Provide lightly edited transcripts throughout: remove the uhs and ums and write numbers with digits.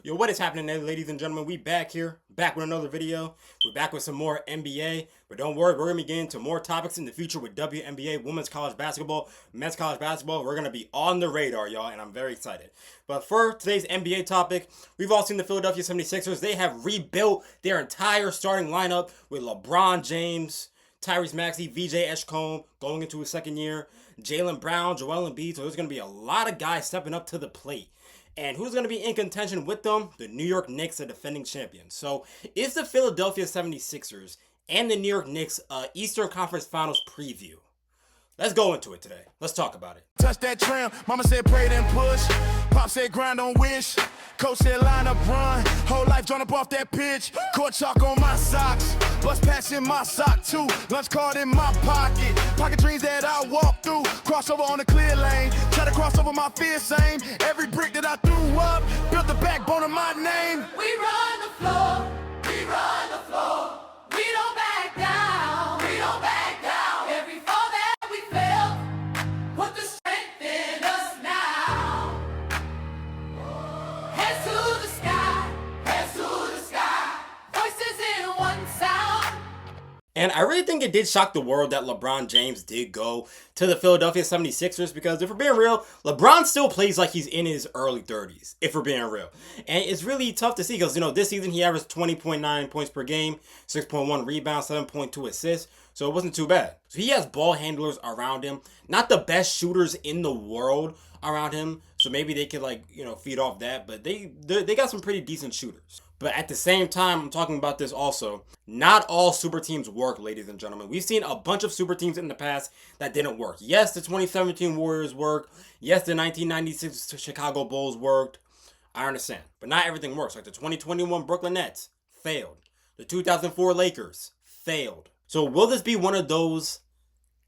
Yo, what is happening there, ladies and gentlemen? We back here, back with another video. We're back with some more NBA, but don't worry, we're going to be getting to more topics in the future with WNBA, women's college basketball, men's college basketball. We're going to be on the radar, y'all, and I'm very excited. But for today's NBA topic, we've all seen the Philadelphia 76ers. They have rebuilt their entire starting lineup with LeBron James, Tyrese Maxey, VJ Edgecombe going into his second year, Jaylen Brown, Joel Embiid. So there's going to be a lot of guys stepping up to the plate. And who's going to be in contention with them? The New York Knicks, the defending champions. So, is the Philadelphia 76ers and the New York Knicks Eastern Conference Finals preview? Let's go into it today. Let's talk about it. Touch that tram. Mama said pray then push. Pop said grind on wish. Coach said line up run. Whole life drawn up off that pitch. Court chalk on my socks. Bus pass in my sock too. Lunch card in my pocket. Pocket dreams that I walk through. Crossover on the clear lane. Try to cross over my fear same. Every brick that I threw up built the backbone of my name. We run the floor. We run the floor. We don't back down. We don't back down. Every fall that we felt, put the strength in us now. Heads to the sky. Heads to the sky. Voices in one sound. And I really think it did shock the world that LeBron James did go to the Philadelphia 76ers because if we're being real, LeBron still plays like he's in his early 30s, if we're being real. And it's really tough to see because, this season he averaged 20.9 points per game, 6.1 rebounds, 7.2 assists. So it wasn't too bad. So he has ball handlers around him, not the best shooters in the world around him. So maybe they could feed off that, but they got some pretty decent shooters. But at the same time, I'm talking about this also. Not all super teams work, ladies and gentlemen. We've seen a bunch of super teams in the past that didn't work. Yes, the 2017 Warriors worked. Yes, the 1996 Chicago Bulls worked. I understand. But not everything works. Like the 2021 Brooklyn Nets failed. The 2004 Lakers failed. So will this be one of those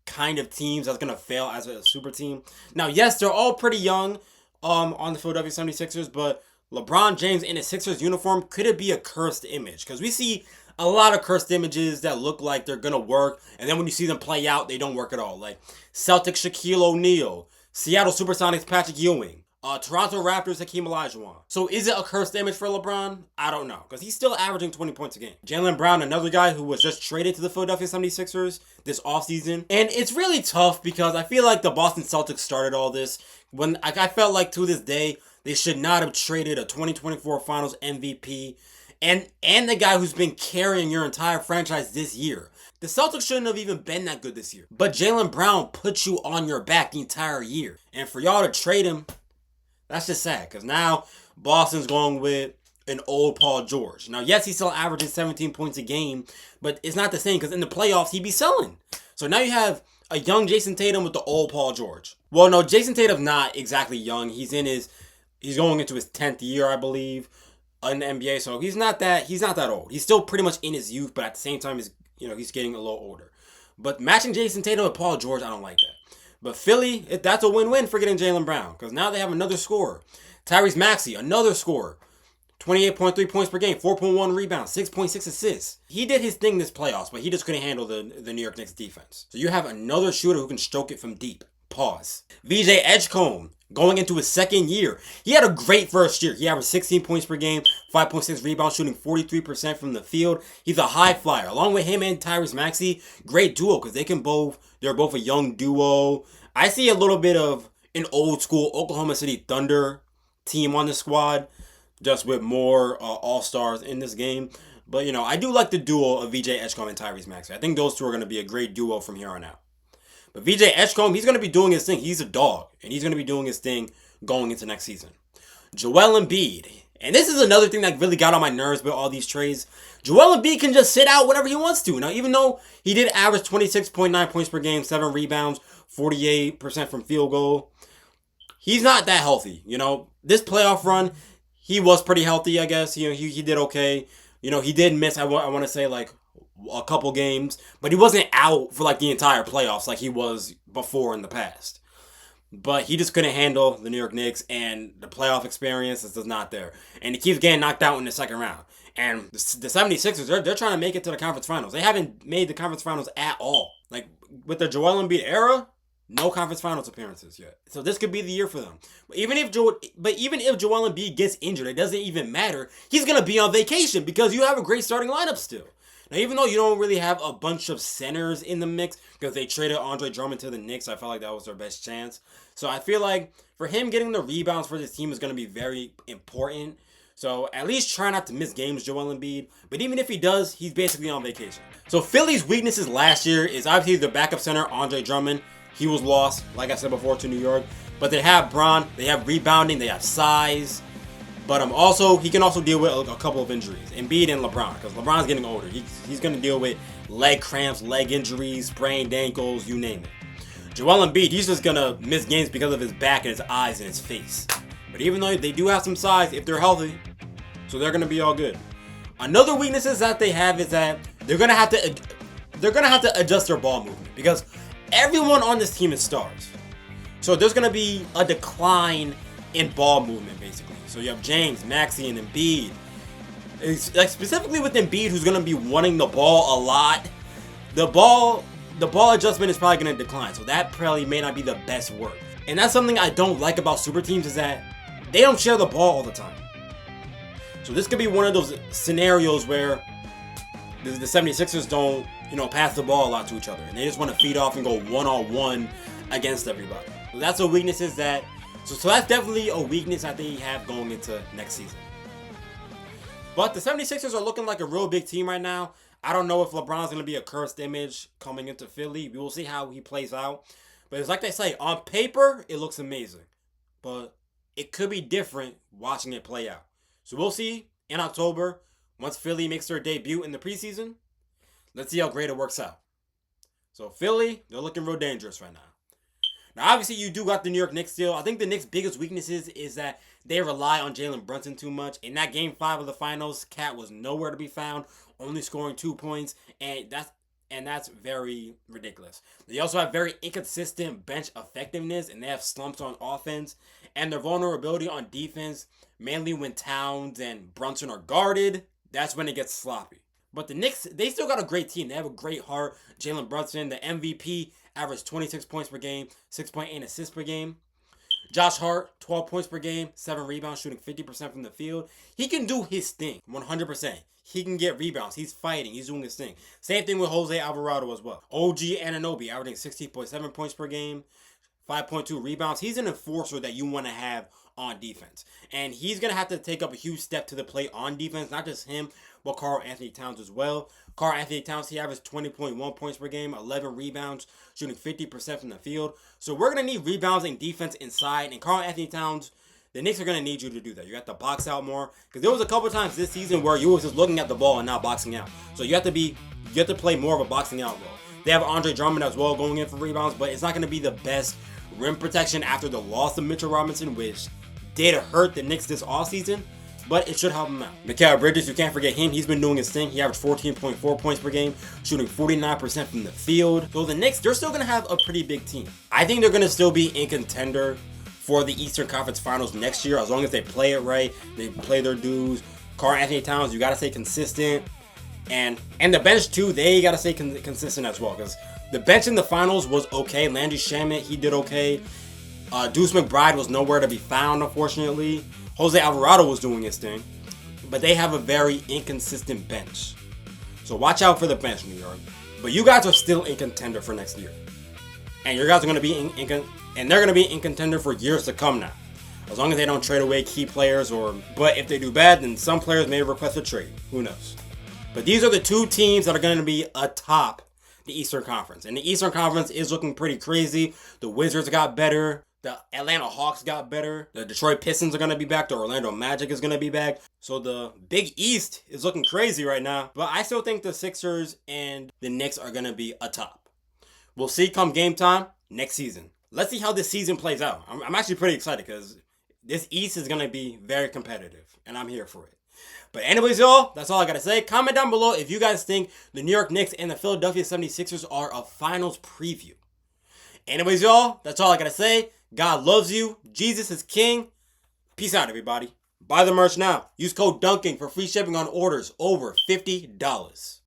kind of teams that's going to fail as a super team? Now, yes, they're all pretty young on the Philadelphia 76ers, but LeBron James in a Sixers uniform, could it be a cursed image? Because we see a lot of cursed images that look like they're going to work, and then when you see them play out, they don't work at all. Like Celtics Shaquille O'Neal, Seattle Supersonics Patrick Ewing, Toronto Raptors Hakeem Olajuwon. So is it a cursed image for LeBron? I don't know, because he's still averaging 20 points a game. Jaylen Brown, another guy who was just traded to the Philadelphia 76ers this offseason. And it's really tough because I feel like the Boston Celtics started all this. When I felt like to this day, they should not have traded a 2024 Finals MVP and the guy who's been carrying your entire franchise this year. The Celtics shouldn't have even been that good this year. But Jaylen Brown put you on your back the entire year. And for y'all to trade him, that's just sad. Because now Boston's going with an old Paul George. Now, yes, he's still averaging 17 points a game, but it's not the same because in the playoffs, he'd be selling. So now you have a young Jason Tatum with the old Paul George. Well, no, Jason Tatum's not exactly young. He's going into his 10th year, I believe, in the NBA. So he's not that old. He's still pretty much in his youth, but at the same time, he's getting a little older. But matching Jason Tatum with Paul George, I don't like that. But Philly, that's a win-win for getting Jaylen Brown because now they have another scorer. Tyrese Maxey, another scorer. 28.3 points per game, 4.1 rebounds, 6.6 assists. He did his thing this playoffs, but he just couldn't handle the New York Knicks defense. So you have another shooter who can stroke it from deep. Pause. VJ Edgecombe, going into his second year. He had a great first year. He averaged 16 points per game, 5.6 rebounds, shooting 43% from the field. He's a high flyer. Along with him and Tyrese Maxey, great duo because they're both a young duo. I see a little bit of an old school Oklahoma City Thunder team on the squad, just with more all-stars in this game. But, I do like the duo of VJ Edgecombe and Tyrese Maxey. I think those two are going to be a great duo from here on out. But VJ Edgecombe, he's going to be doing his thing. He's a dog, and he's going to be doing his thing going into next season. Joel Embiid. And this is another thing that really got on my nerves with all these trades. Joel Embiid can just sit out whenever he wants to. Now, even though he did average 26.9 points per game, 7 rebounds, 48% from field goal, he's not that healthy. This playoff run, he was pretty healthy, I guess. He did okay. He did miss, I want to say, like, a couple games, but he wasn't out for like the entire playoffs like he was before in the past. But he just couldn't handle the New York Knicks, and the playoff experience is just not there. And he keeps getting knocked out in the second round. And the 76ers, they're trying to make it to the conference finals. They haven't made the conference finals at all. Like, with the Joel Embiid era, No conference finals appearances yet. So this could be the year for them. But even if Joel Embiid gets injured, it doesn't even matter. He's going to be on vacation because you have a great starting lineup still. Now, even though you don't really have a bunch of centers in the mix because they traded Andre Drummond to the Knicks, I felt like that was their best chance. So I feel like for him, getting the rebounds for this team is going to be very important. So at least try not to miss games, Joel Embiid. But even if he does, he's basically on vacation. So Philly's weaknesses last year is obviously their backup center, Andre Drummond. He was lost, like I said before, to New York. But they have Bron, they have rebounding, they have size. But also, he can also deal with a couple of injuries. Embiid and LeBron, because LeBron's getting older. He's going to deal with leg cramps, leg injuries, sprained ankles, you name it. Joel Embiid, he's just going to miss games because of his back and his eyes and his face. But even though they do have some size, if they're healthy, so they're going to be all good. Another weaknesses that they have is that they're going to have to adjust their ball movement because everyone on this team is stars. So there's going to be a decline in ball movement, basically. So you have James, Maxey, and Embiid. Like specifically with Embiid, who's going to be wanting the ball a lot. The ball adjustment is probably going to decline. So that probably may not be the best work. And that's something I don't like about super teams is that they don't share the ball all the time. So this could be one of those scenarios where the 76ers don't, pass the ball a lot to each other. And they just want to feed off and go one-on-one against everybody. So that's a weakness is that. So that's definitely a weakness that they have going into next season. But the 76ers are looking like a real big team right now. I don't know if LeBron's going to be a cursed image coming into Philly. We will see how he plays out. But it's like they say, on paper, it looks amazing. But it could be different watching it play out. So we'll see in October, once Philly makes their debut in the preseason. Let's see how great it works out. So Philly, they're looking real dangerous right now. Now, obviously, you do got the New York Knicks still. I think the Knicks' biggest weaknesses is that they rely on Jalen Brunson too much. In that Game 5 of the Finals, Cat was nowhere to be found, only scoring 2 points, and that's very ridiculous. They also have very inconsistent bench effectiveness, and they have slumps on offense, and their vulnerability on defense, mainly when Towns and Brunson are guarded, that's when it gets sloppy. But the Knicks, they still got a great team. They have a great heart. Jalen Brunson, the MVP, averaged 26 points per game, 6.8 assists per game. Josh Hart, 12 points per game, 7 rebounds, shooting 50% from the field. He can do his thing, 100%. He can get rebounds. He's fighting. He's doing his thing. Same thing with Jose Alvarado as well. OG Anunoby, averaging 16.7 points per game, 5.2 rebounds. He's an enforcer that you want to have on defense. And he's going to have to take up a huge step to the plate on defense. Not just him, but Karl Anthony Towns as well. Karl Anthony Towns, he averaged 20.1 points per game, 11 rebounds, shooting 50% from the field. So we're going to need rebounds and defense inside. And Karl Anthony Towns, the Knicks are going to need you to do that. You have to box out more. Because there was a couple times this season where you were just looking at the ball and not boxing out. So you have to play more of a boxing out role. They have Andre Drummond as well going in for rebounds, but it's not going to be the best rim protection after the loss of Mitchell Robinson, which did hurt the Knicks this offseason. But it should help him out. Mikal Bridges, you can't forget him. He's been doing his thing. He averaged 14.4 points per game, shooting 49% from the field. So the Knicks, they're still going to have a pretty big team. I think they're going to still be in contender for the Eastern Conference Finals next year, as long as they play it right, they play their dues. Karl Anthony Towns, you got to stay consistent. And the bench, too, they got to stay consistent as well. Because the bench in the finals was okay. Landry Shamet, he did okay. Deuce McBride was nowhere to be found, unfortunately. Jose Alvarado was doing his thing, but they have a very inconsistent bench. So watch out for the bench, New York. But you guys are still in contender for next year. And your guys are going to be they're going to be in contender for years to come now. As long as they don't trade away key players but if they do bad, then some players may request a trade. Who knows? But these are the two teams that are going to be atop the Eastern Conference. And the Eastern Conference is looking pretty crazy. The Wizards got better. The Atlanta Hawks got better. The Detroit Pistons are going to be back. The Orlando Magic is going to be back. So the Big East is looking crazy right now. But I still think the Sixers and the Knicks are going to be atop. We'll see come game time next season. Let's see how this season plays out. I'm actually pretty excited because this East is going to be very competitive. And I'm here for it. But anyways, y'all, that's all I got to say. Comment down below if you guys think the New York Knicks and the Philadelphia 76ers are a finals preview. Anyways, y'all, that's all I got to say. God loves you. Jesus is king. Peace out, everybody. Buy the merch now. Use code DUNKING for free shipping on orders over $50.